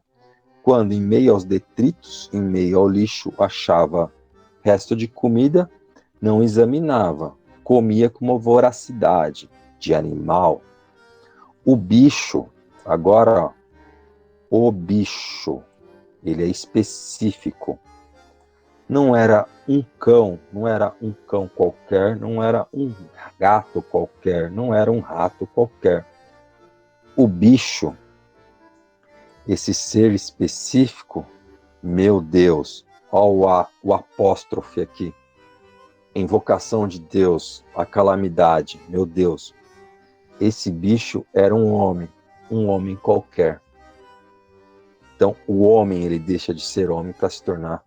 quando em meio aos detritos, em meio ao lixo, achava resto de comida, não examinava, comia com uma voracidade de animal. O bicho, agora, o bicho, ele é específico. Não era um cão qualquer, não era um gato qualquer, não era um rato qualquer. O bicho, esse ser específico, meu Deus, olha o apóstrofe aqui, invocação de Deus, a calamidade, meu Deus. Esse bicho era um homem qualquer. Então, o homem, ele deixa de ser homem para se tornar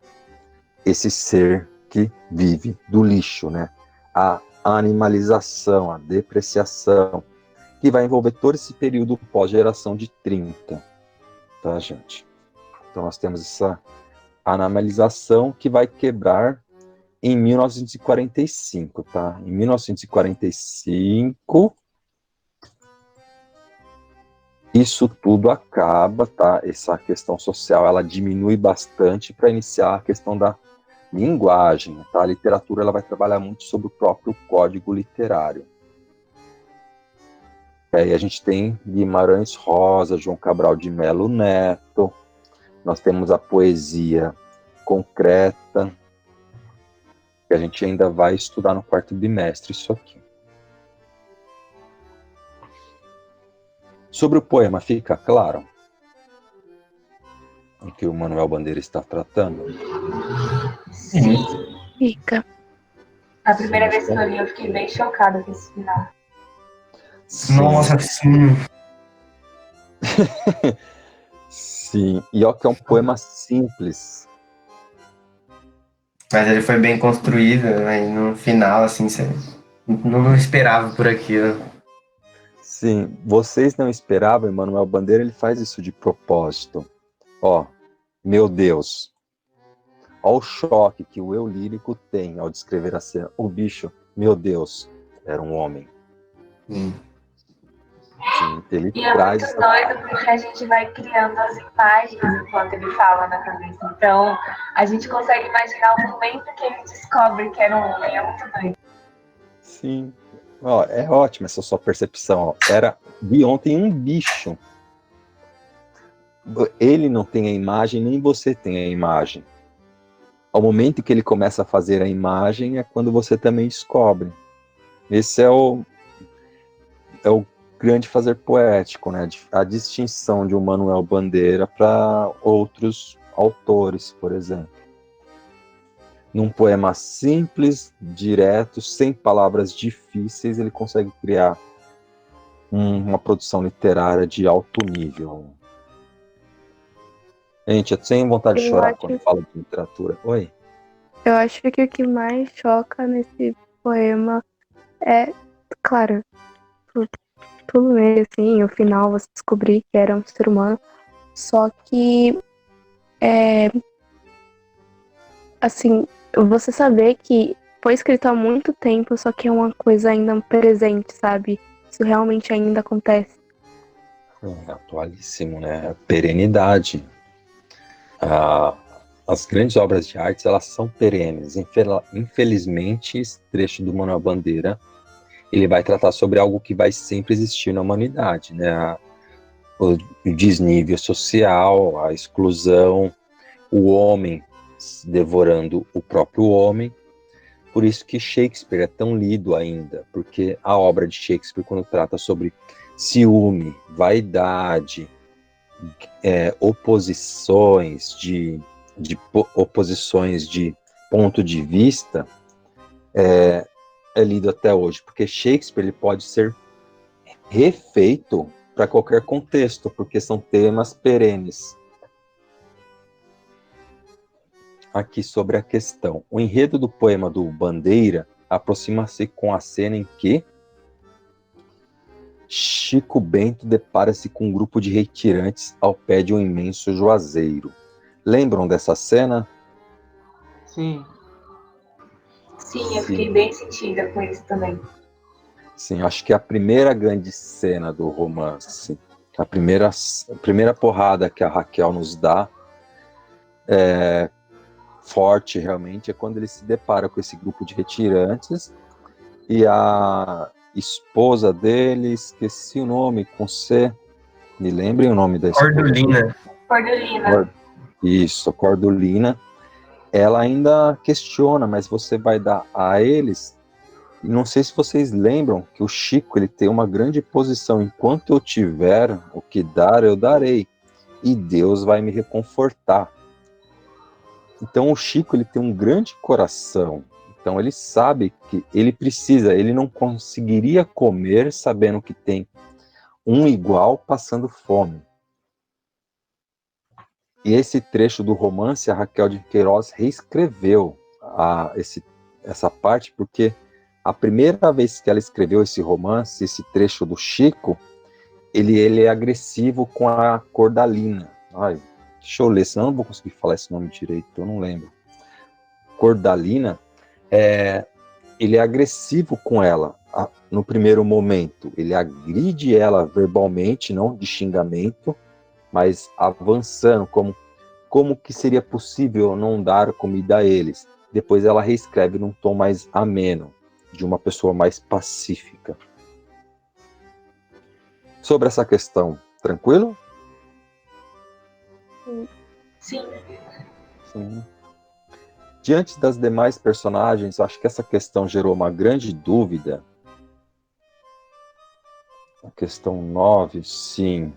esse ser que vive do lixo, né? A animalização, a depreciação, que vai envolver todo esse período pós-geração de 30, tá, gente? Então, nós temos essa animalização que vai quebrar em 1945, tá? Em 1945... isso tudo acaba, tá? Essa questão social, ela diminui bastante para iniciar a questão da linguagem, tá? A literatura, ela vai trabalhar muito sobre o próprio código literário. E aí a gente tem Guimarães Rosa, João Cabral de Melo Neto, nós temos a poesia concreta, que a gente ainda vai estudar no 4º bimestre isso aqui. Sobre o poema, fica claro o que o Manuel Bandeira está tratando? Sim. Fica. A primeira vez que eu li, eu fiquei bem chocada com esse final. Sim. Nossa, sim. Sim, e ó que é um poema simples. Mas ele foi bem construído, aí no final, assim, você não esperava por aquilo. Sim, vocês não esperavam, Manuel Bandeira, ele faz isso de propósito. Ó, meu Deus. Ó o choque que o eu lírico tem ao descrever a cena. O bicho, meu Deus, era um homem. Sim, ele E é traz... muito doido porque a gente vai criando as imagens enquanto ele fala na cabeça. Então, a gente consegue imaginar o momento que ele descobre que era um homem. É muito doido. Sim. Ó, é ótima essa sua percepção. Ó. Era de ontem um bicho. Ele não tem a imagem, nem você tem a imagem. Ao momento que ele começa a fazer a imagem, é quando você também descobre. Esse é o grande fazer poético, né? A distinção de um Manuel Bandeira para outros autores, por exemplo. Num poema simples, direto, sem palavras difíceis, ele consegue criar uma produção literária de alto nível. Gente, eu tenho vontade de chorar quando eu falo de literatura. Oi? Eu acho que o que mais choca nesse poema é, claro, tudo nele, assim, no final você descobrir que era um ser humano, só que, assim, você saber que foi escrito há muito tempo, só que é uma coisa ainda presente, sabe? Isso realmente ainda acontece. É atualíssimo, né? Perenidade. As grandes obras de arte, elas são perenes. Infelizmente, esse trecho do Manuel Bandeira, ele vai tratar sobre algo que vai sempre existir na humanidade, né? O desnível social, a exclusão, o homem devorando o próprio homem. Por isso que Shakespeare é tão lido ainda, porque a obra de Shakespeare, quando trata sobre ciúme, vaidade, oposições de ponto de vista, é lido até hoje, porque Shakespeare ele pode ser refeito para qualquer contexto, porque são temas perenes. Aqui sobre a questão. O enredo do poema do Bandeira aproxima-se com a cena em que Chico Bento depara-se com um grupo de retirantes ao pé de um imenso juazeiro. Lembram dessa cena? Sim. Sim, eu fiquei bem sentida com isso também. Sim, acho que é a primeira grande cena do romance. A primeira porrada que a Raquel nos dá forte realmente é quando ele se depara com esse grupo de retirantes e a esposa dele, esqueci o nome, com C, me lembrem o nome da esposa. Cordulina. Isso, Cordulina. Ela ainda questiona, mas você vai dar a eles. Não sei se vocês lembram que o Chico ele tem uma grande posição. Enquanto eu tiver o que dar, eu darei. E Deus vai me reconfortar. Então o Chico ele tem um grande coração. Então ele sabe que ele precisa, ele não conseguiria comer sabendo que tem um igual passando fome. E esse trecho do romance, a Raquel de Queiroz reescreveu essa parte, porque a primeira vez que ela escreveu esse romance, esse trecho do Chico, ele é agressivo com a Cordalina. Ai, deixa eu ler, senão eu não vou conseguir falar esse nome direito, eu não lembro. Cordalina, ele é agressivo com ela no primeiro momento. Ele agride ela verbalmente, não de xingamento, mas avançando, como que seria possível não dar comida a eles. Depois ela reescreve num tom mais ameno, de uma pessoa mais pacífica. Sobre essa questão, tranquilo? Sim. Sim. Diante das demais personagens, acho que essa questão gerou uma grande dúvida. A questão 9, sim.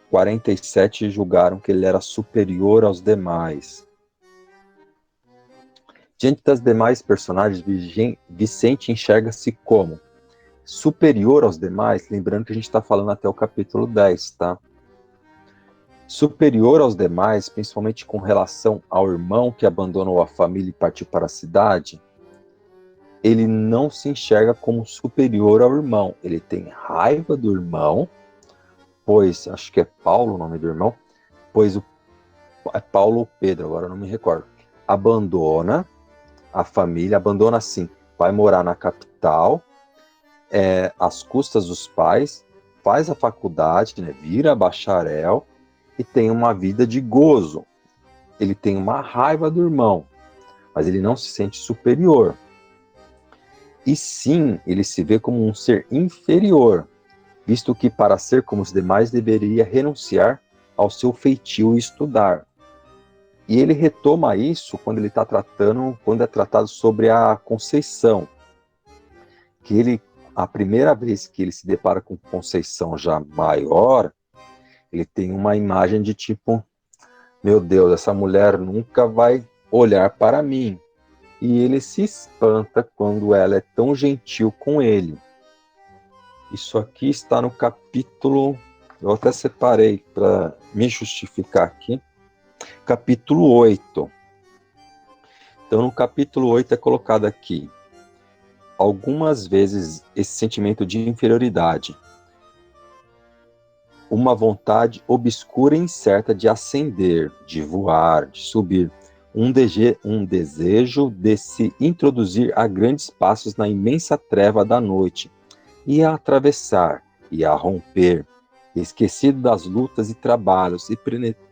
47 julgaram que ele era superior aos demais. Diante das demais personagens, Vicente enxerga-se como superior aos demais, lembrando que a gente está falando até o capítulo 10, tá? Superior aos demais, principalmente com relação ao irmão que abandonou a família e partiu para a cidade, ele não se enxerga como superior ao irmão. Ele tem raiva do irmão, pois, acho que é Paulo o nome do irmão, pois é Paulo ou Pedro, agora eu não me recordo, abandona a família, abandona assim, vai morar na capital, às custas dos pais, faz a faculdade, né, vira bacharel e tem uma vida de gozo. Ele tem uma raiva do irmão, mas ele não se sente superior. E sim, ele se vê como um ser inferior, visto que para ser como os demais deveria renunciar ao seu feitio e estudar. E ele retoma isso quando ele quando é tratado sobre a Conceição, que a primeira vez que ele se depara com Conceição já maior, Ele tem uma imagem de tipo, meu Deus, essa mulher nunca vai olhar para mim. E ele se espanta quando ela é tão gentil com ele. Isso aqui está no capítulo, eu até separei para me justificar aqui, capítulo 8. Então, no capítulo 8 é colocado aqui, algumas vezes esse sentimento de inferioridade, uma vontade obscura e incerta de ascender, de voar, de subir, um desejo de se introduzir a grandes passos na imensa treva da noite, e a atravessar, e a romper, esquecido das lutas e trabalhos, e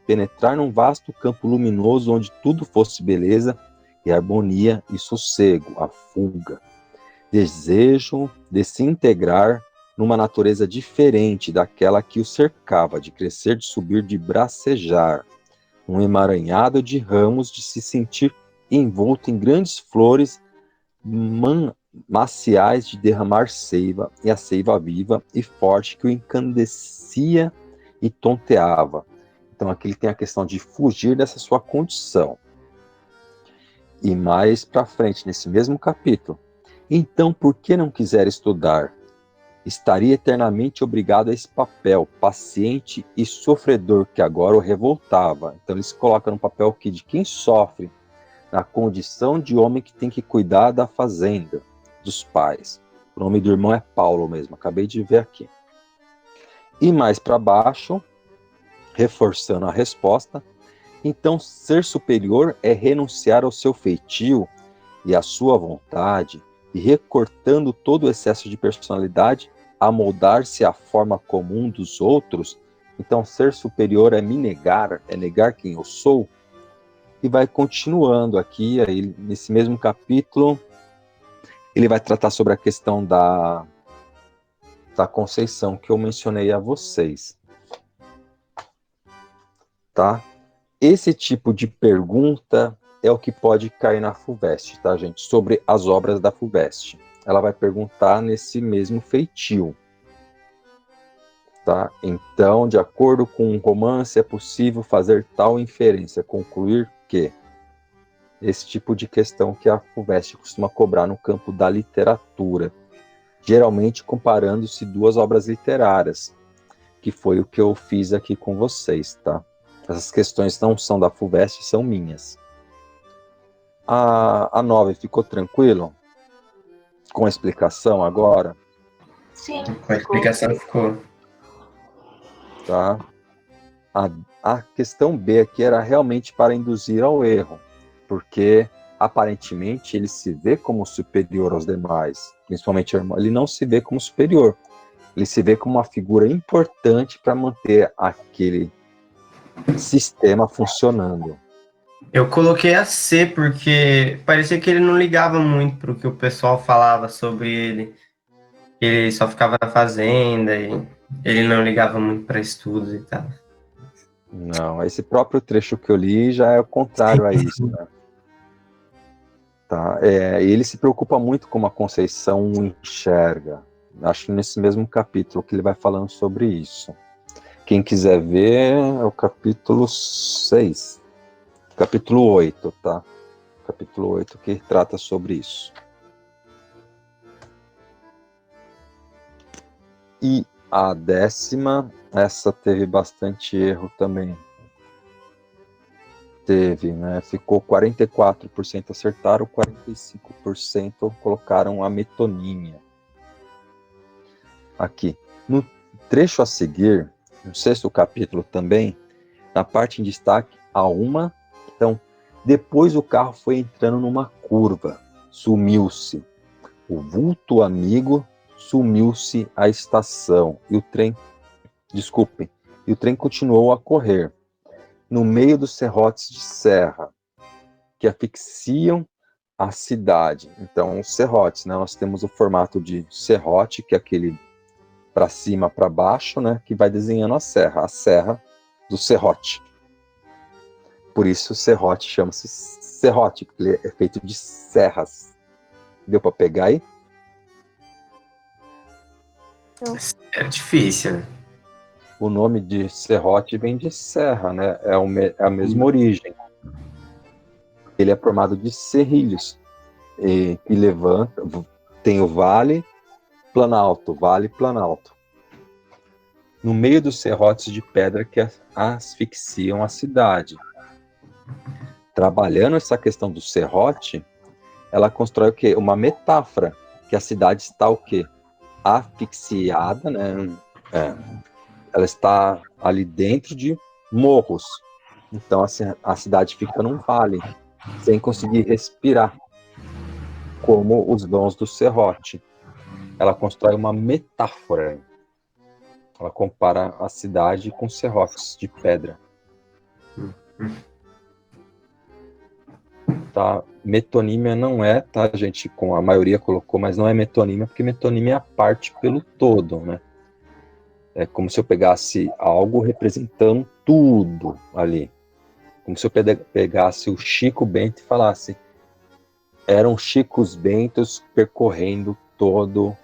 penetrar num vasto campo luminoso onde tudo fosse beleza e harmonia e sossego, a fuga. Desejo de se integrar numa natureza diferente daquela que o cercava, de crescer, de subir, de bracejar, um emaranhado de ramos, de se sentir envolto em grandes flores maciais, de derramar seiva, e a seiva viva e forte que o encandecia e tonteava. Então aqui ele tem a questão de fugir dessa sua condição. E mais para frente, nesse mesmo capítulo, então por que não quiser estudar? Estaria eternamente obrigado a esse papel, paciente e sofredor, que agora o revoltava. Então ele se coloca no papel aqui de quem sofre, na condição de homem que tem que cuidar da fazenda, dos pais. O nome do irmão é Paulo mesmo, acabei de ver aqui. E mais para baixo, reforçando a resposta, então ser superior é renunciar ao seu feitio e à sua vontade, e recortando todo o excesso de personalidade, amoldar-se à forma comum dos outros. Então ser superior é me negar, é negar quem eu sou. E vai continuando aqui, aí, nesse mesmo capítulo, ele vai tratar sobre a questão da Conceição, que eu mencionei a vocês. Tá? Esse tipo de pergunta é o que pode cair na FUVEST, tá, gente? Sobre as obras da FUVEST. Ela vai perguntar nesse mesmo feitio. Tá? Então, de acordo com um romance, é possível fazer tal inferência, concluir que esse tipo de questão que a FUVEST costuma cobrar no campo da literatura, geralmente comparando-se duas obras literárias, que foi o que eu fiz aqui com vocês, tá? Essas questões não são da FUVEST, são minhas. A 9 ficou tranquilo? Com a explicação agora? Sim, Com a explicação ficou. Tá? A questão B aqui era realmente para induzir ao erro, porque aparentemente ele se vê como superior aos demais, principalmente o irmão. Ele não se vê como superior, ele se vê como uma figura importante para manter aquele sistema funcionando. Eu coloquei a C porque parecia que ele não ligava muito para o que o pessoal falava sobre ele. Ele só ficava na fazenda e ele não ligava muito para estudos e tal. Não, esse próprio trecho que eu li já é o contrário a isso, né? Tá? Ele se preocupa muito com como a Conceição enxerga. Acho que nesse mesmo capítulo que ele vai falando sobre isso. Quem quiser ver é o capítulo 6. Capítulo 8, tá? Capítulo 8 que trata sobre isso. E a 10ª, essa teve bastante erro também. Teve, né? Ficou 44% acertaram, 45% colocaram a metonímia. Aqui. No trecho a seguir, no 6º capítulo também, na parte em destaque, há uma. Então, depois o carro foi entrando numa curva, sumiu-se. O vulto amigo sumiu-se a estação e o trem, e o trem continuou a correr no meio dos serrotes de serra que asfixiam a cidade. Então, os serrotes, né? Nós temos o formato de serrote, que é aquele para cima, para baixo, né? Que vai desenhando a serra do serrote. Por isso o serrote chama-se serrote, porque ele é feito de serras. Deu para pegar aí? É difícil, né? o nome de serrote vem de serra, né? É a mesma origem. Ele é formado de serrilhos e levanta, tem o vale, planalto, vale, planalto. No meio dos serrotes de pedra que asfixiam a cidade. Trabalhando essa questão do serrote, ela constrói o quê? Uma metáfora, que a cidade está o quê? Asfixiada, né? Ela está ali dentro de morros. Então assim, a cidade fica num vale, sem conseguir respirar, como os dons do serrote. Ela constrói uma metáfora. Ela compara a cidade com serrotes de pedra. Tá? Metonímia não é, tá, gente? Com a maioria colocou, mas não é metonímia, porque metonímia é a parte pelo todo, né? É como se eu pegasse algo representando tudo ali. Como se eu pegasse o Chico Bento e falasse: eram Chicos Bentos percorrendo todo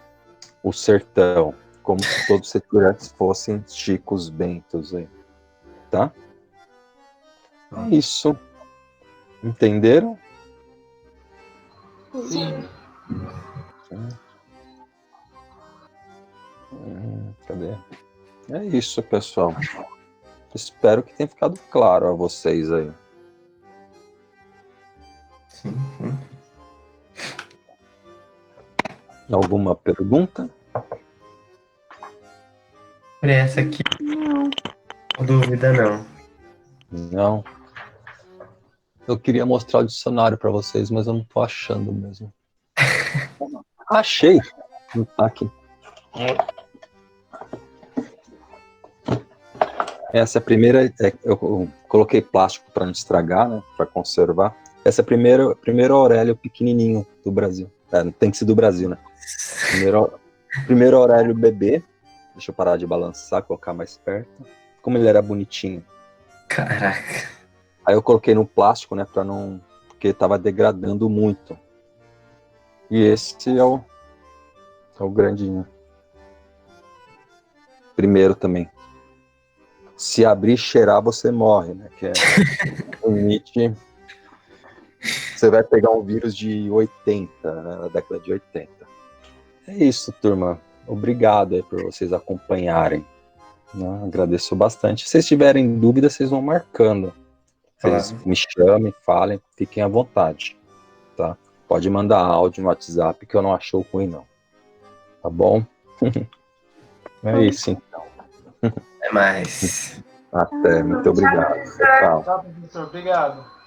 o sertão. Como se todos os setores fossem Chicos Bentos aí. Tá? É isso. Entenderam? Sim. Cadê? É isso, pessoal. Espero que tenha ficado claro a vocês aí. Sim. Alguma pergunta? Por essa aqui, Não. dúvida não. Não. Eu queria mostrar o dicionário para vocês, mas eu não tô achando mesmo. Achei! Não tá aqui. Essa é a primeira. Eu coloquei plástico para não estragar, né? Para conservar. Essa é a primeira Aurélio pequenininho do Brasil. Tem que ser do Brasil, né? Primeiro Aurélio bebê. Deixa eu parar de balançar, colocar mais perto. Como ele era bonitinho. Caraca. Aí eu coloquei no plástico, né? Para não. Porque tava degradando muito. E esse é o grandinho. Primeiro também. Se abrir e cheirar, você morre, né? Que é o Nietzsche. Você vai pegar um vírus de 80, né? Na década de 80. É isso, turma. Obrigado aí por vocês acompanharem. Né? Agradeço bastante. Se vocês tiverem dúvidas, vocês vão marcando. Vocês me chamem, falem, fiquem à vontade. Tá? Pode mandar áudio no WhatsApp que eu não acho ruim, não. Tá bom? É isso, então. Até mais. Até. Muito obrigado. Tchau. Tá, professor. Obrigado.